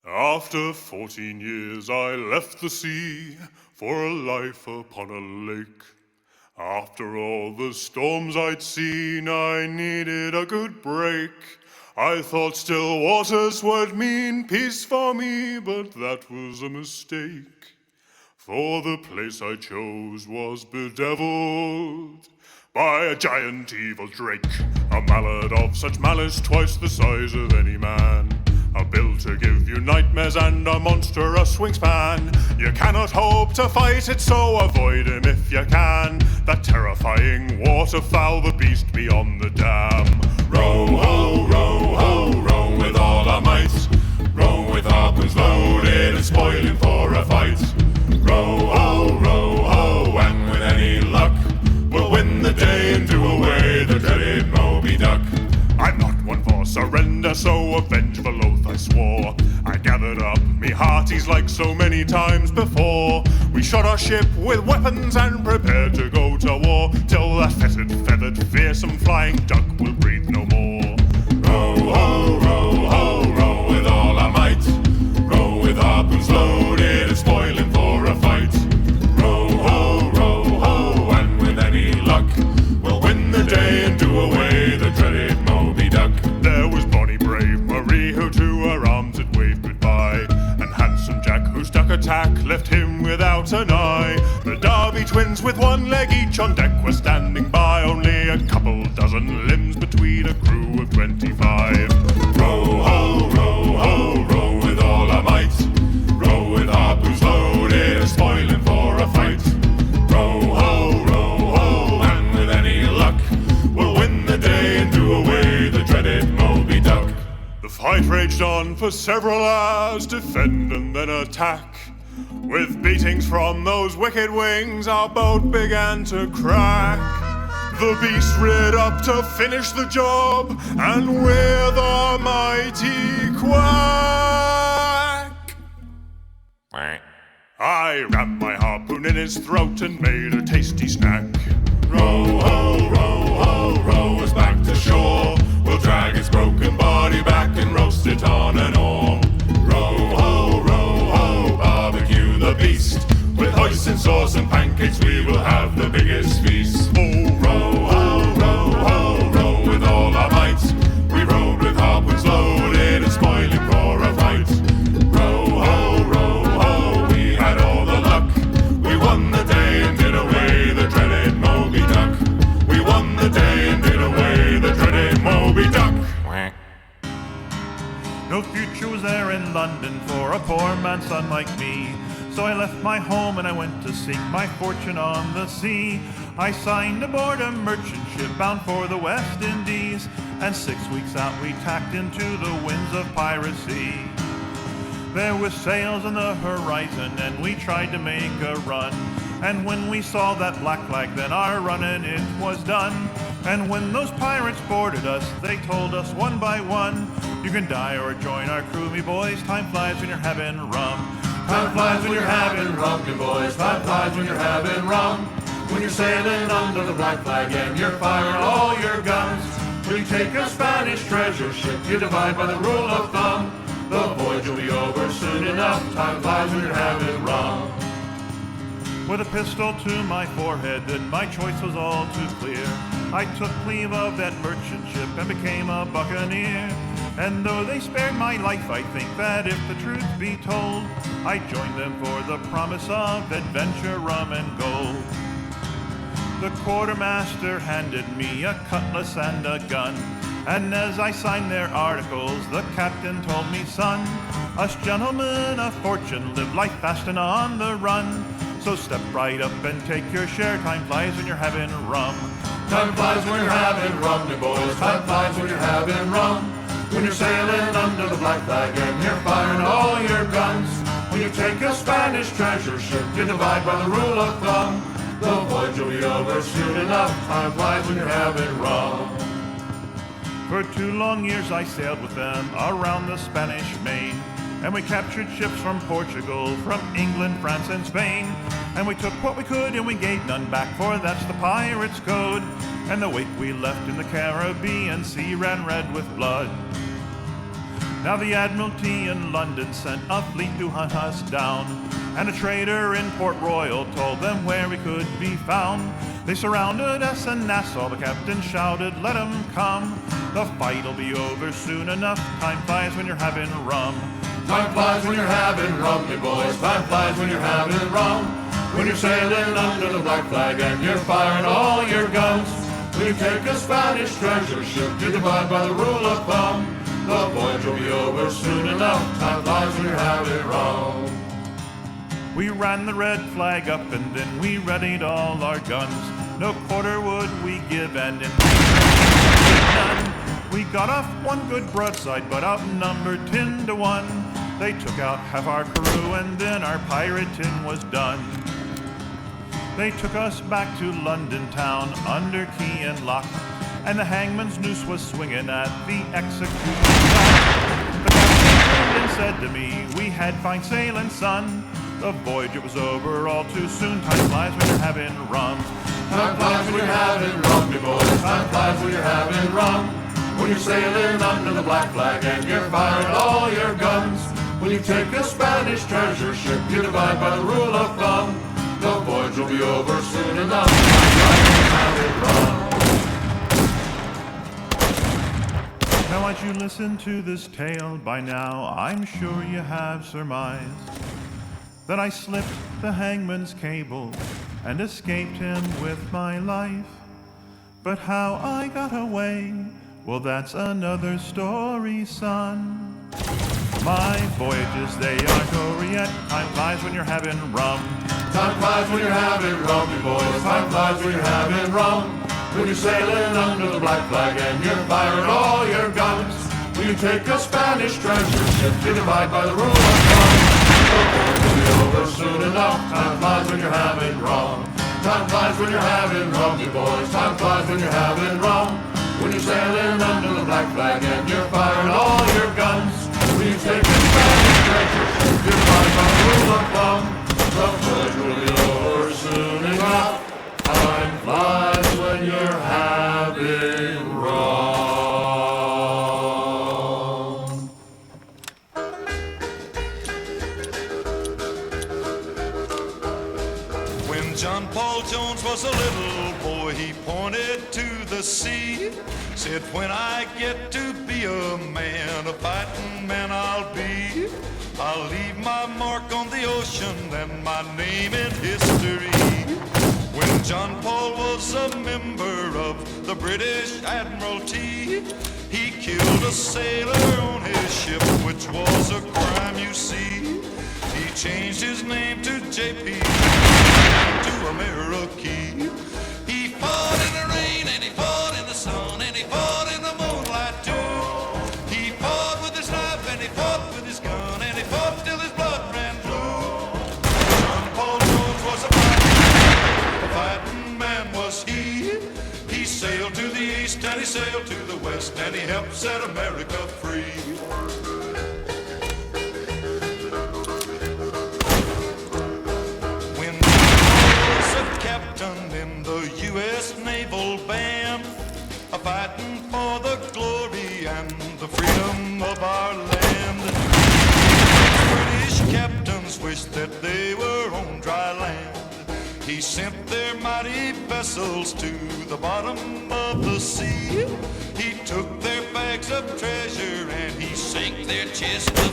After 14 years I left the sea for a life upon a lake. After all the storms I'd seen, I needed a good break. I thought still waters would mean peace for me, but that was a mistake. For the place I chose was bedeviled by a giant evil drake, a mallard of such malice twice the size of any man, a bill to give you nightmares and a monstrous wingspan. You cannot hope to fight it, so avoid him if you can. That terrifying waterfowl, the beast beyond the dam. Row, ho, row, ho, row with all our might. Row with harpoons loaded and spoiling for a fight. Row, ho, and with any luck, we'll win the day and do away the dreaded Moby Duck. I'm not one for surrender, so a vengeful oath I swore. I gathered up me hearties like so many times before. We shot our ship with weapons and prepared to go to war, till that fetid, feathered, fearsome flying duck will breathe no more. Row, ho, row with all our might. Row with harpoons loaded and spoiling for a fight. Row, ho, and with any luck, we'll win the day and do away the dreaded Moby Duck. There was bonny brave Marie, who to her arms had waved goodbye, and handsome Jack, whose duck attack left him without an eye. The Derby twins with one leg each on deck were standing by, only a couple dozen limbs between a crew of 25. Row, ho, row with all our might. Row with harpoons loaded and spoiling for a fight. Row, ho, and with any luck, we'll win the day and do away the dreaded Moby Duck. The fight raged on for several hours, defend and then attack. With beatings from those wicked wings, our boat began to crack. The beast reared up to finish the job, and with a mighty quack, I rammed my harpoon in his throat and made a tasty snack. Row, ho, row us back to shore. We'll drag its broken body back and roast it on an oar. Row, ho, barbecue the beast. With hoisin sauce and pancakes we will have the biggest feast. Oh, row, ho, with all our might. We rowed with harpoons loaded and spoiling for a fight. Row, ho, we had all the luck. We won the day and did away the dreaded Moby Duck. We won the day and did away the dreaded Moby Duck. No future was there in London for a poor man's son like me. So I left my home and I went to seek my fortune on the sea. I signed aboard a merchant ship bound for the West Indies, and 6 weeks out we tacked into the winds of piracy. There were sails on the horizon and we tried to make a run, and when we saw that black flag then our running it was done. And when those pirates boarded us, they told us one by one, you can die or join our crew, me boys, time flies when you're having rum. Time flies when you're having rum, me boys. Time flies when you're having rum. When you're sailing under the black flag and you're firing all your guns. When you take a Spanish treasure ship, you divide by the rule of thumb. The voyage will be over soon enough. Time flies when you're having rum. With a pistol to my forehead, then my choice was all too clear. I took leave of that merchant ship and became a buccaneer. And though they spared my life, I think that if the truth be told, I joined them for the promise of adventure, rum, and gold. The quartermaster handed me a cutlass and a gun, and as I signed their articles, the captain told me, son, us gentlemen of fortune live life fast and on the run. So step right up and take your share. Time flies when you're having rum. Time flies when you're having rum, me boys. Time flies when you're having rum. When you're sailing under the black flag and you're firing all your guns. When you take a Spanish treasure ship, you divide by the rule of thumb. The voyage will be over soon enough. Time flies when you're having rum. For 2 long years I sailed with them around the Spanish Main, and we captured ships from Portugal, from England, France, and Spain. And we took what we could and we gave none back, for that's the pirate's code. And the wake we left in the Caribbean Sea ran red with blood. Now the Admiralty in London sent a fleet to hunt us down, and a trader in Port Royal told them where we could be found. They surrounded us in Nassau, the captain shouted, "Let 'em come. The fight'll be over soon enough, time flies when you're having rum." Time flies when you're having rum, me boys. Time flies when you're having rum. When you're sailing under the black flag and you're firing all your guns. When you take a Spanish treasure ship, you divide by the rule of thumb. The voyage will be over soon enough. Time flies when you're having rum. We ran the red flag up and then we readied all our guns. No quarter would we give, and in none. We got off one good broadside, but outnumbered 10 to 1. They took out half our crew and then our pirating was done. They took us back to London town under key and lock, and the hangman's noose was swinging at the execution dock. The captain said to me, "We had fine sailing, son. The voyage, it was over all too soon. Time flies when you're having rum." Time flies when you're having rum, me boys. Time flies when you're having rum. When you're sailing under the black flag and you're firing all your guns. When you take a Spanish treasure ship, you divide by the rule of thumb. The voyage will be over soon enough. Time flies when you're having rum. Now as you listen to this tale by now, I'm sure you have surmised that I slipped the hangman's cable and escaped him with my life. But how I got away, well, that's another story, son. My voyages, they aren't over yet. Time flies when you're having rum. Time flies when you're having rum, you boys. Time flies when you're having rum. When you're sailing under the black flag and you're firing all your guns. When you take a Spanish treasure ship, you divide by the rule of thumb. The voyage will be over soon enough. Time flies when you're having rum. Time flies when you're having rum, you boys. Time flies when you're having rum. When you're sailing under the black flag and you're firing all your guns. When you take a Spanish treasure ship, you divide by the rule of thumb. The voyage will be over soon enough. Time flies when you're having rum. When John Paul Jones was a little boy, he pointed to the sea, said, "When I get to be a man, a fighting man I'll be. I'll leave my mark on the ocean and my name in history." When John Paul was a member of the British Admiralty, he killed a sailor on his ship, which was a crime, you see. He changed his name to JP, to America. He fought in the rain and he fought in the sun and he fought in the moonlight too. He fought with his knife and he fought with his gun and he fought till his blood ran blue. John Paul Jones was a fighting man was he. He sailed to the east and he sailed to the west and he helped set America free. When he was a captain in the U.S. Naval Band, fighting for the glory and the freedom of our land, British captains wished that they were on dry land. He sent their mighty vessels to the bottom of the sea. He took their bags of treasure and he sank their chests of